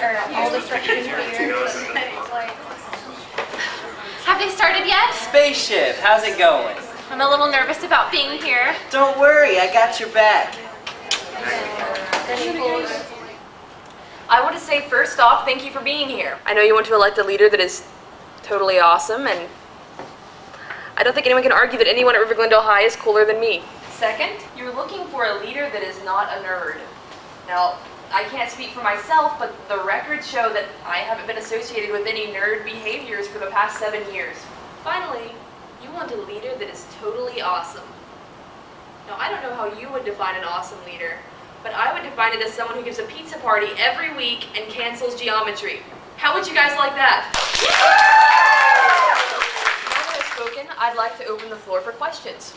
for all the freshman years. Have they started yet? Spaceship, how's it going? I'm a little nervous about being here. Don't worry, I got your back. I want to say first off, thank you for being here. I know you want to elect a leader that is totally awesome, and I don't think anyone can argue that anyone at River Glendale High is cooler than me. Second, you're looking for a leader that is not a nerd. Now, I can't speak for myself, but the records show that I haven't been associated with any nerd behaviors for the past 7 years. Finally, you want a leader that is totally awesome. Now, I don't know how you would define an awesome leader, but I would define it as someone who gives a pizza party every week and cancels geometry. How would you guys like that? Now that I've spoken, I'd like to open the floor for questions.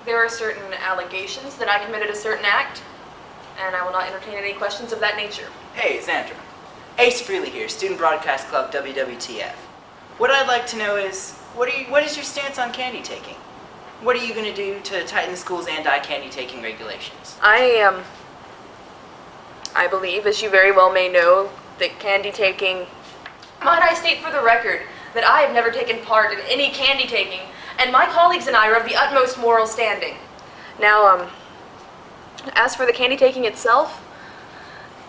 There are certain allegations that I committed a certain act, and I will not entertain any questions of that nature. Hey, Xandra. Ace Freely here, Student Broadcast Club WWTF. What I'd like to know is, what is your stance on candy taking? What are you going to do to tighten the school's anti-candy taking regulations? I believe, as you very well may know, that candy taking... Might I state for the record that I have never taken part in any candy taking, and my colleagues and I are of the utmost moral standing. Now, as for the candy taking itself,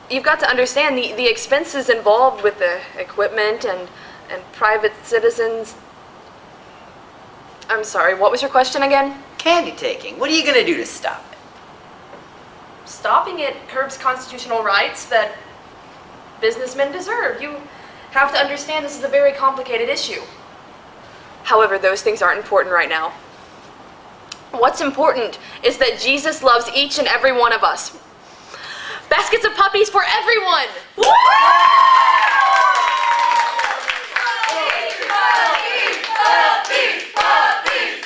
you've got to understand the expenses involved with the equipment and private citizens. I'm sorry, what was your question again? Candy taking. What are you going to do to stop it? Stopping it curbs constitutional rights that businessmen deserve. You have to understand this is a very complicated issue. However, those things aren't important right now. What's important is that Jesus loves each and every one of us. Baskets of puppies for everyone! Woo!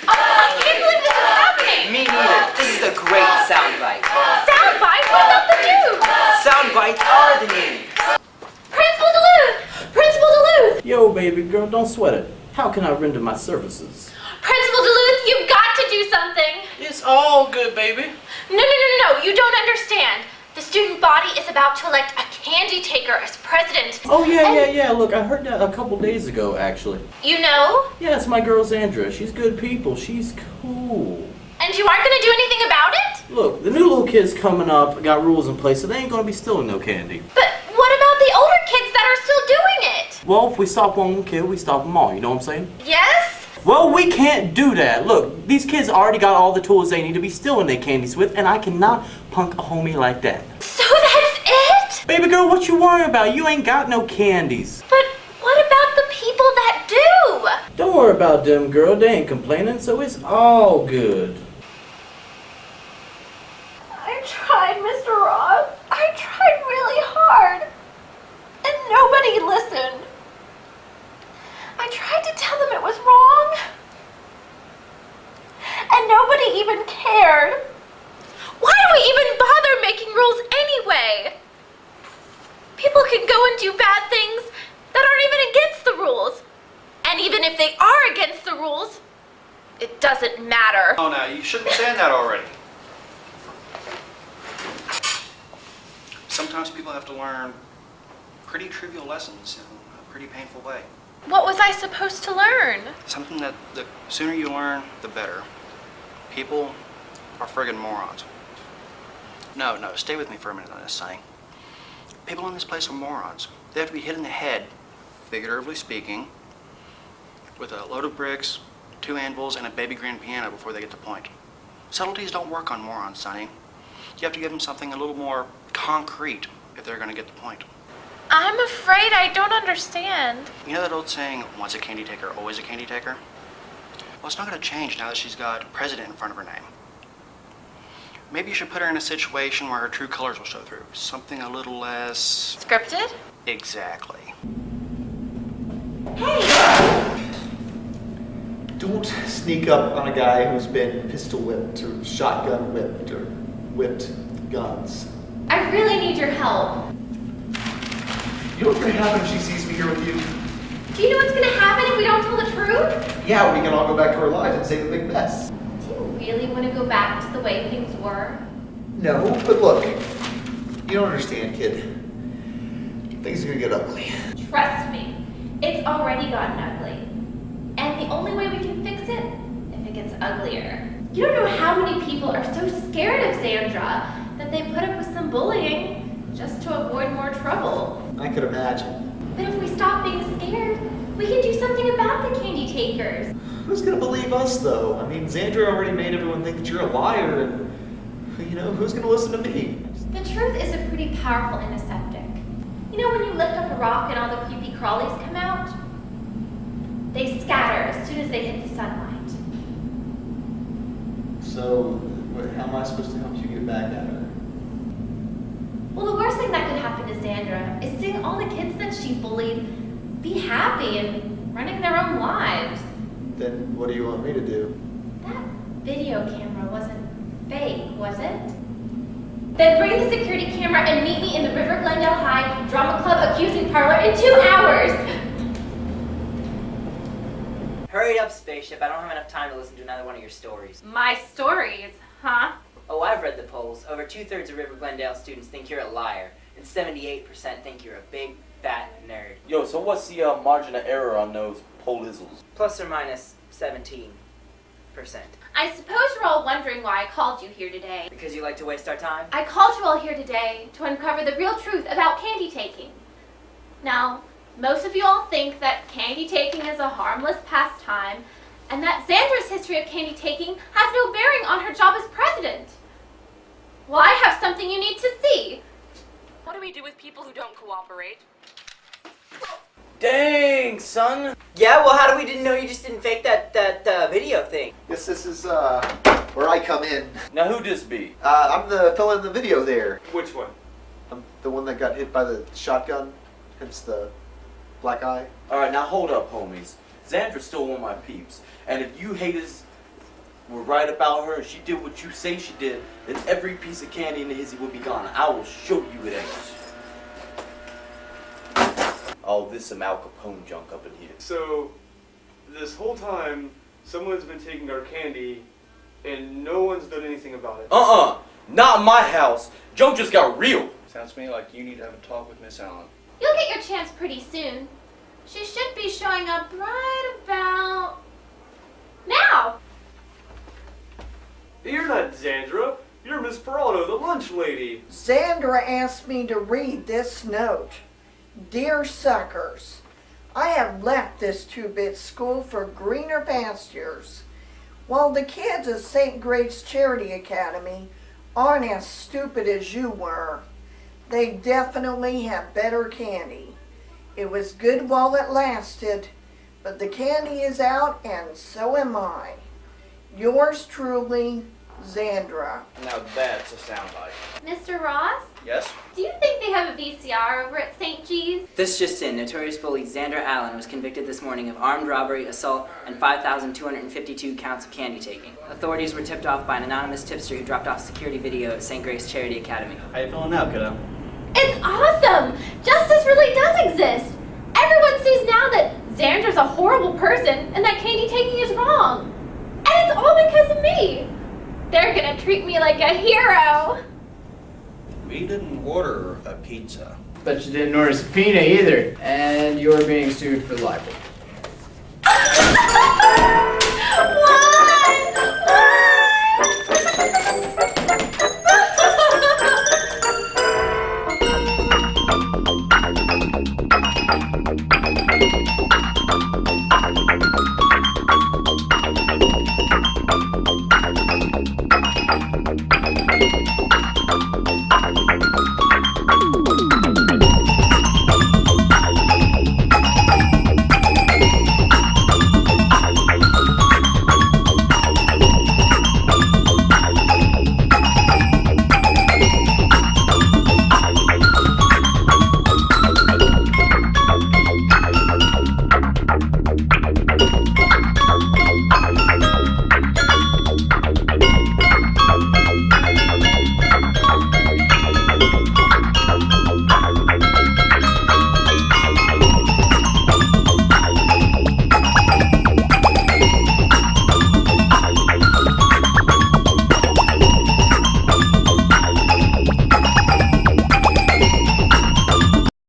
I can't believe this is happening! Me neither. This is a great soundbite. Soundbite? What about the news? Soundbites are the news. Principal Duluth! Principal Duluth! Yo, baby girl, don't sweat it. How can I render my services? Principal Duluth, you've got to do something! It's all good, baby. No, you don't understand. The student body is about to elect a candy taker as president. Oh, yeah. Look, I heard that a couple days ago, actually. You know? Yeah, it's my girl Xandra. She's good people. She's cool. And you aren't going to do anything about it? Look, the new little kids coming up got rules in place, so they ain't gonna be stealing no candy. But what about the older kids that are still doing it? Well, if we stop one kid, we stop them all, you know what I'm saying? Yes? Well, we can't do that. Look, these kids already got all the tools they need to be stealing their candies with, and I cannot punk a homie like that. So that's it? Baby girl, what you worrying about? You ain't got no candies. But what about the people that do? Don't worry about them, girl. They ain't complaining, so it's all good. I tried, Mr. Ross. I tried really hard. And nobody listened. I tried to tell them it was wrong. And nobody even cared. Why do we even bother making rules anyway? People can go and do bad things that aren't even against the rules. And even if they are against the rules, it doesn't matter. Oh, now, you shouldn't be saying that already. Sometimes people have to learn pretty trivial lessons in a pretty painful way. What was I supposed to learn? Something that the sooner you learn, the better. People are friggin' morons. No, stay with me for a minute on this, Sonny. People in this place are morons. They have to be hit in the head, figuratively speaking, with a load of bricks, 2 anvils, and a baby grand piano before they get the point. Subtleties don't work on morons, Sonny. You have to give them something a little more concrete if they're going to get the point. I'm afraid I don't understand. You know that old saying, once a candy taker, always a candy taker? Well, it's not going to change now that she's got president in front of her name. Maybe you should put her in a situation where her true colors will show through. Something a little less... Scripted? Exactly. Hey! Don't sneak up on a guy who's been pistol whipped or shotgun whipped or whipped guns. I really need your help. You know what's gonna happen if she sees me here with you? Do you know what's gonna happen if we don't tell the truth? Yeah, we can all go back to our lives and save a big mess. Do you really want to go back to the way things were? No, but look, you don't understand, kid. things are gonna get ugly. Trust me, it's already gotten ugly. And the only way we can fix it, if it gets uglier. You don't know how many people are so scared of Xandra that they put up with some bullying just to avoid more trouble. I could imagine. But if we stop being scared, we can do something about the Candytakers. Who's gonna believe us, though? I mean, Xandra already made everyone think that you're a liar, and, you know, who's gonna listen to me? The truth is a pretty powerful antiseptic. You know when you lift up a rock and all the creepy crawlies come out? They scatter as soon as they hit the sunlight. So, how am I supposed to help you get back at her? Well, the worst thing that could happen to Xandra is seeing all the kids that she bullied be happy and running their own lives. Then what do you want me to do? That video camera wasn't fake, was it? Then bring the security camera and meet me in the River Glendale High Drama Club accusing parlor in 2 hours. Hurry up, Spaceship. I don't have enough time to listen to another one of your stories. My stories, huh? Oh, I've read the polls. Over 2/3 of River Glendale students think you're a liar, and 78% think you're a big, fat nerd. Yo, so what's the margin of error on those polizzles? Plus or minus 17%. I suppose you're all wondering why I called you here today. Because you like to waste our time? I called you all here today to uncover the real truth about candy taking. Now, most of you all think that candy taking is a harmless pastime, and that Xandra's history of candy taking has no bearing on her job as president. Well, I have something you need to see. What do we do with people who don't cooperate? Dang, son! Yeah, well, how do we didn't know you just didn't fake that video thing? Guess this is, where I come in. Now who this be? I'm the fella in the video there. Which one? I'm the one that got hit by the shotgun, hence the black eye. Alright, now hold up, homies. Xandra's still one of my peeps. And if you haters were right about her and she did what you say she did, then every piece of candy in the hizzy would be gone. I will show you it ain't. Oh, this some Al Capone junk up in here. So, this whole time, someone's been taking our candy, and no one's done anything about it. Not in my house. Junk just got real. Sounds to me like you need to have a talk with Miss Allen. You'll get your chance pretty soon. She should be showing up right about now. You're not Xandra. You're Miss Peralta, the lunch lady. Xandra asked me to read this note. Dear suckers, I have left this two-bit school for greener pastures. While the kids at St. Grace Charity Academy aren't as stupid as you were, they definitely have better candy. It was good while it lasted, but the candy is out and so am I. Yours truly, Xandra. Now that's a soundbite. Mr. Ross, Yes? do you think they have a VCR over at St. G's? This just in, notorious bully Xandra Allen was convicted this morning of armed robbery, assault, and 5,252 counts of candy taking. Authorities were tipped off by an anonymous tipster who dropped off security video at St. Grace Charity Academy. How you feeling now, kiddo? It's awesome! Justice really does exist! Everyone sees now that Xandra's a horrible person and that candy taking is wrong. And it's all because of me. They're gonna treat me like a hero. We didn't order a pizza. Bet you didn't order a subpoena either, and you're being sued for libel. What?